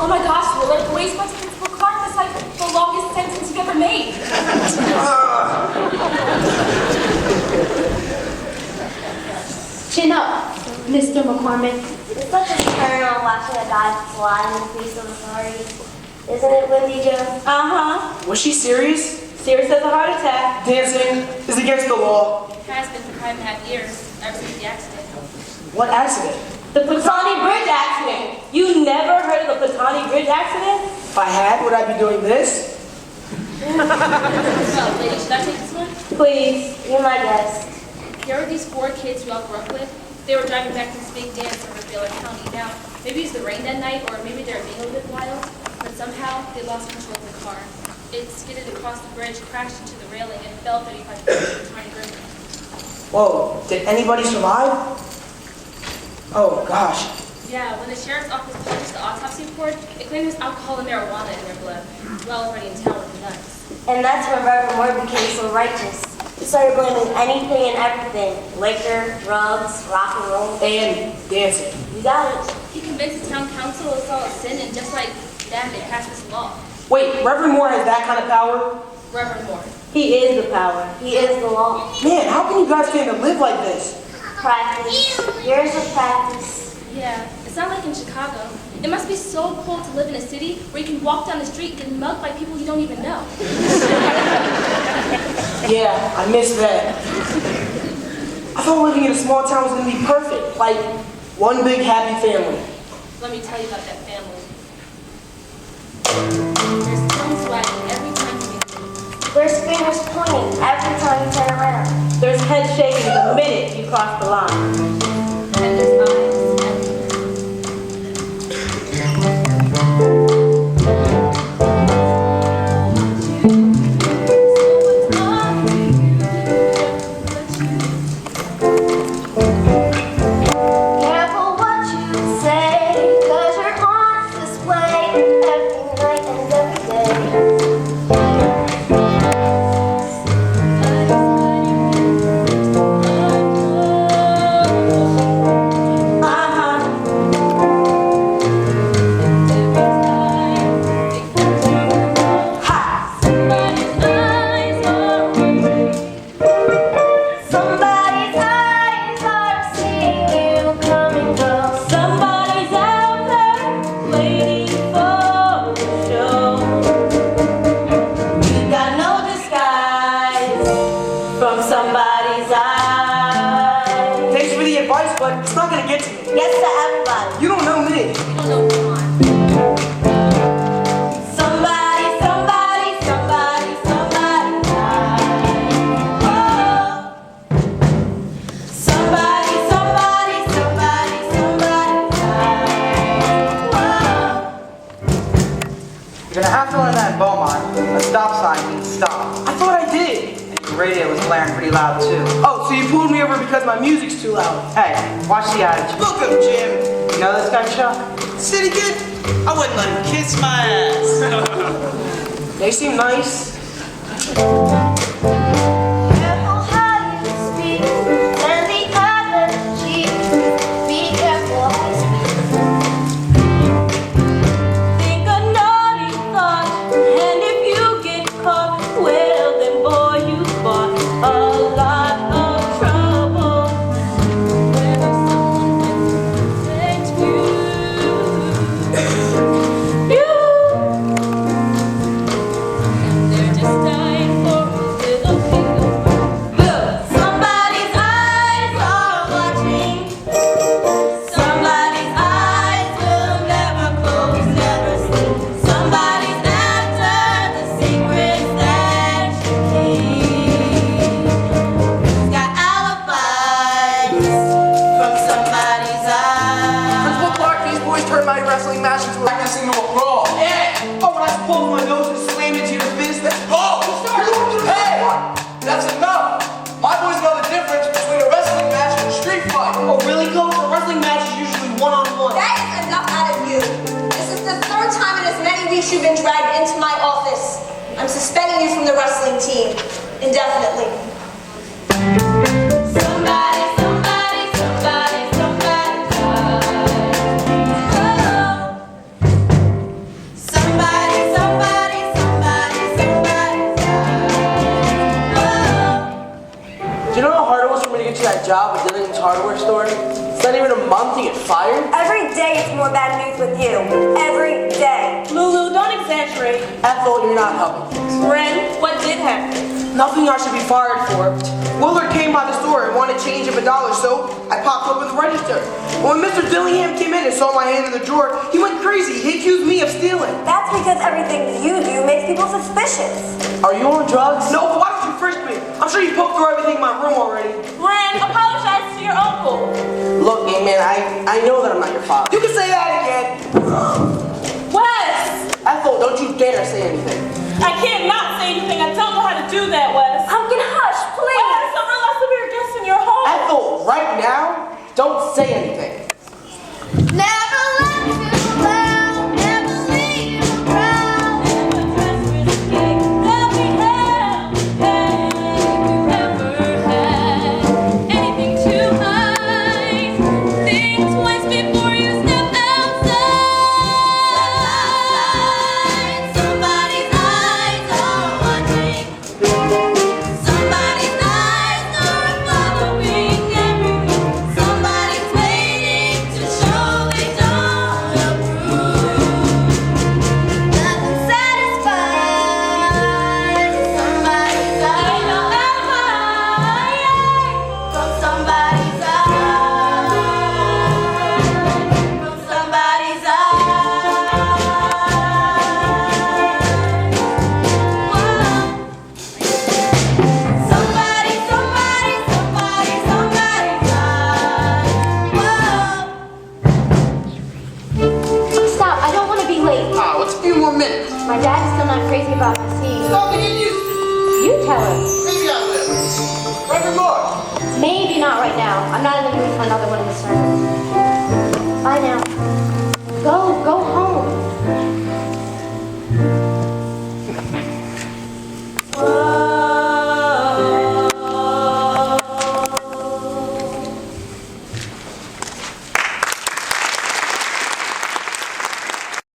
Oh my gosh, Willard, the way you spoke to Principal Clark is like the longest sentence you've ever made. Chin up, Mr. McCormick. It's such a turn on watching a guy fly in the face of authority. Isn't it, Wendy Jo? Uh-huh. Was she serious? Serious as a heart attack. Dancing is against the law. Has been for 5.5 years, ever since the accident. What accident? The Platani Bridge accident. You never heard of the Platani Bridge accident? If I had, would I be doing this? Well, lady, should I take this one? Please. You're my guest. Here are these 4 kids we all grew up with. They were driving back from this big dance over Baylor County. Now, maybe it's the rain that night, or maybe they were being a little bit wild, but somehow they lost control of the car. It skidded across the bridge, crashed into the railing, and fell 35 feet into the tiny river. Whoa, did anybody survive? Oh, gosh. Yeah, when the sheriff's office published the autopsy report, it claimed there was alcohol and marijuana in their blood. Well, already in town with the nuts. And that's when Reverend Moore became so righteous. He started blaming anything and everything. Liquor, drugs, rock and roll. And dancing. You got it. He convinced the town council it's all a sin, and just like that, they passed this law. Wait, Reverend Moore has that kind of power? Reverend Moore. He is the power. He is the law. Man, how can you guys stand to live like this? Practice. Years of practice. Yeah, it's not like in Chicago. It must be so cool to live in a city where you can walk down the street and get mugged by people you don't even know. Yeah, I miss that. I thought living in a small town was going to be perfect. Like, one big happy family. Let me tell you about that family. There's tongues wagging every time you meet. There's fingers pointing every time you turn around. There's head shaking the minute you cross the line. And there's eyes everywhere. Careful what you say, 'cause you're on display every night and every day. Somebody's eyes are seeing you coming, girl. Somebody's out there waiting for the show. You got no disguise from somebody's eyes. Thanks for the advice, but it's not going to get to me. Yes to everybody. You don't know me. You don't know who you are. Somebody, somebody, somebody, somebody died. Oh. Somebody, somebody, somebody, somebody died. Oh. You're gonna have to learn that in Beaumont. A stop sign means stop. I thought I did. The radio was blaring pretty loud too. Oh, so you pulled me over because my music's too loud. Hey, watch the attitude. Look up, Jim. You know this guy, Chuck? Say it again. I wouldn't let him kiss my ass. They seem nice. Careful how you speak, turn the other cheek. Be careful how you speak. Think a naughty thought, and if you get caught, well then boy, you bought a lot of trouble. When someone protect you, and they're just dying for a little bit of look. Somebody's eyes are watching. Somebody's eyes will never close, never sleep. Somebody's after the secrets that you keep. Got alibis from somebody's eyes. Principal Clark, these boys turned my wrestling match into a practicing to a brawl. Yeah! Oh, when I pulled my nose and slammed into your fist, that's... Oh! Hey! That's enough! My boys know the difference between a wrestling match and a street fight. Oh, really, Coach? A wrestling match is usually one-on-one. That is enough out of you. This is the 3rd time in as many weeks you've been dragged into my office. I'm suspending you from the wrestling team indefinitely. Somebody, somebody, somebody, somebody died. Oh. to get fired? Every day it's more bad news with you. Every day. Lulu, don't exaggerate. Ethel, you're not helping things. Ren, what did happen? Nothing I should be fired for. Willard came by the store and wanted change of $1, so I popped up at the register. When Mr. Dillingham came in and saw my hand in the drawer, he went crazy. He accused me of stealing. That's because everything you do makes people suspicious. Are you on drugs? No, but why don't you frisk me? I'm sure you poked through everything in my room already. Ren, apologize to your uncle. Look, gay man, I know that I'm not your father. You can say that again. Wes! Ethel, don't you dare say anything. I can't not say anything. I don't know how to do that, Wes. Pumpkin, hush, please. Wes, I'm not allowed to be your guest in your home. Ethel, right now, don't say anything. Never let you down, never leave you around. Never dress with a cake that we have. Have you ever had anything to hide? Think twice before you step outside. Somebody's eyes are watching. Somebody's eyes are following everything. Somebody's waiting to show they don't approve. Nothing satisfies. Somebody's Ain't no from somebody's eye. from somebody's eye. Somebody, somebody, somebody, somebody's eye. Stop, I don't want to be late. Ah, what's a few more minutes? My dad is still not crazy about me seeing you. Don't get used to You tell him. it. Maybe I will. Reverend Moore. Maybe not right now. I'm not in the mood for another one of the sermons. Bye now. Go home.